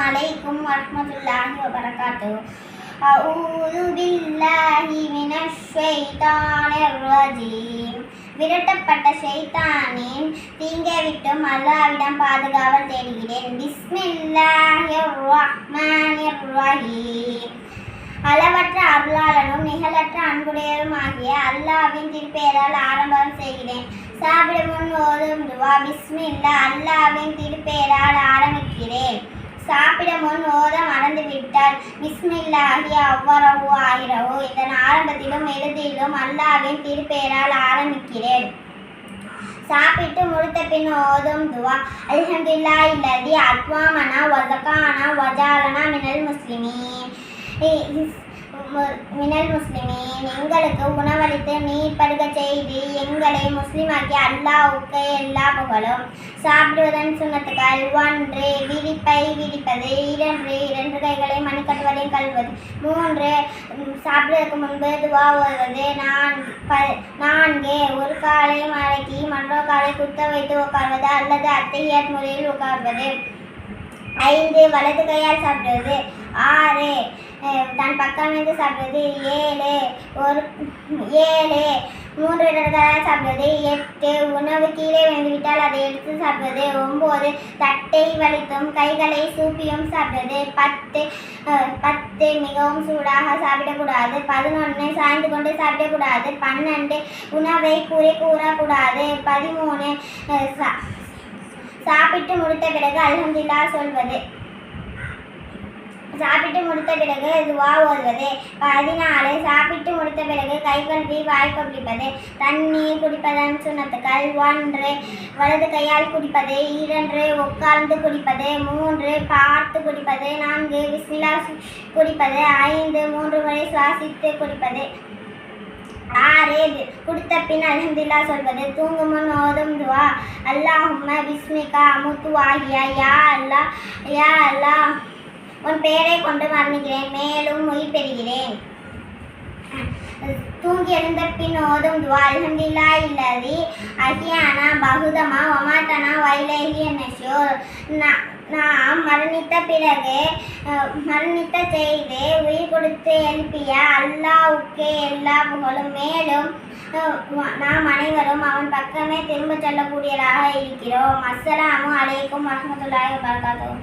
அலைக்கும் வரஹ்மத்துல்லாஹி வபரகாத்துஹு. அஊது பில்லாஹி மினஷ் ஷைத்தானிர் ரஜீம். விரட்டப்பட்ட ஷைத்தானின் தீங்கை விட்டும் அல்லாஹ்விடம் பாதுகாவல் தேடுகிறேன். பிஸ்மில்லாஹிர் ரஹ்மானிர் ரஹீம். அளவற்ற அருளாளனும் நிகழற்ற அன்புடையரும் ஆகிய அல்லாஹ்வின் திருப்பெயரால் ஆரம்பம் செய்கிறேன். சாப்பிடும் முன் ஓதும் துவா. பிஸ்மில்லா. அல்லாஹ்வின் திருப்பெயரால் ஆரம்பிக்கிறேன். சாப்பிட முன் ஓத மறந்துவிட்டால் பிஸ்மில்லாஹி அவ்வரவு ஆயிரவு. இதன் ஆரம்பத்திலும் இறுதியிலும் அல்லாஹ்வின் திருப்பெயரால் ஆரம்பிக்கிறேன். சாப்பிட்டு முடித்த பின் ஓதும் துவா. அல்ஹம்துலில்லாஹி அல்லதி அத்வாமனா வஸகானா வஜாலனா மினல் முஸ்லிமீன். எங்களுக்கு உணவளித்து நீர் பருக செய்து எங்களை முஸ்லிமாக்கி அல்லாஹ்வுக்கு எல்லா புகழும். சாப்பிடுவதன் சுன்னத்துக்கள்: 1. விரிப்பை விரிப்பது. 2. 2 கைகளை மணிக்கட்டுவதையும் கழுவது. 3. சாப்பிடுவதற்கு முன்பு துவா ஓதுவது. 4. ஒரு காலை மடக்கி மற்றொரு காலை குத்த வைத்து உட்கார்வது அல்லது அத்தஹியாத் முறையில் உட்கார்வது. 5. வலது கையால் சாப்பிடுவது. 6. தன் பக்கமிருந்து சாப்பிடுவது. 7. 3 விரல்களால் சாப்பிடுவது. 8. உணவு கீழே விழுந்துவிட்டால் அதை எடுத்து சாப்பிடுவது. 9. தட்டை வலித்தும் கைகளை சூப்பியும் சாப்பிடுவது. 10 மிகவும் சூடாக சாப்பிடக்கூடாது. 11 சாய்ந்து கொண்டு சாப்பிடக்கூடாது. 12 உணவை குறை கூறக்கூடாது. 13 சாப்பிட்டு முடித்த பிறகு அல்ஹம்துலில்லாஹ் சொல்வது. சாப்பிட்டு முடித்த பிறகு துவா ஓதுவது. 14 சாப்பிட்டு முடித்த பிறகு கை கழுவி வாய் கொப்பளிப்பது. தண்ணீர் குடிப்பதன் சுன்னத்துக்கள்: 1 வலது கையால் குடிப்பது. 2 உட்கார்ந்து குடிப்பது. 3 பார்த்து குடிப்பது. 4 பிஸ்மில்லா குடிப்பது. 5 3 முறை சுவாசித்து குடிப்பது. 6 குடித்த பின் அல்ஹம்துலில்லாஹ் சொல்வது. தூங்கும் முன் ஓதும் துவா. அல்லாஹும்ம பிஸ்மிகா அமுத்து வாஹியா. யா அல்லாஹ் உன் பெயரை கொண்டு மரணிக்கிறேன், மேலும் உயிர் பெறுகிறேன். தூங்கி எழுந்த பின் ஓதும் துவா. அல்ஹம்துலில்லாஹி அல்லதி அஹ்யானா பஅதமா வமாத்தனா வஇலைஹி நுஷூர். நாம் மரணித்த செய்து உயிர் கொடுத்து எழுப்பிய அல்லாஹ்வுக்கே எல்லா புகழும். மேலும் நாம் அனைவரும் அவன் பக்கமே திரும்ப செல்லக்கூடியதாக இருக்கிறோம். அஸ்ஸலாமு அலைக்கும் வரஹ்மத்துல்லாஹி வபரகாத்துஹு.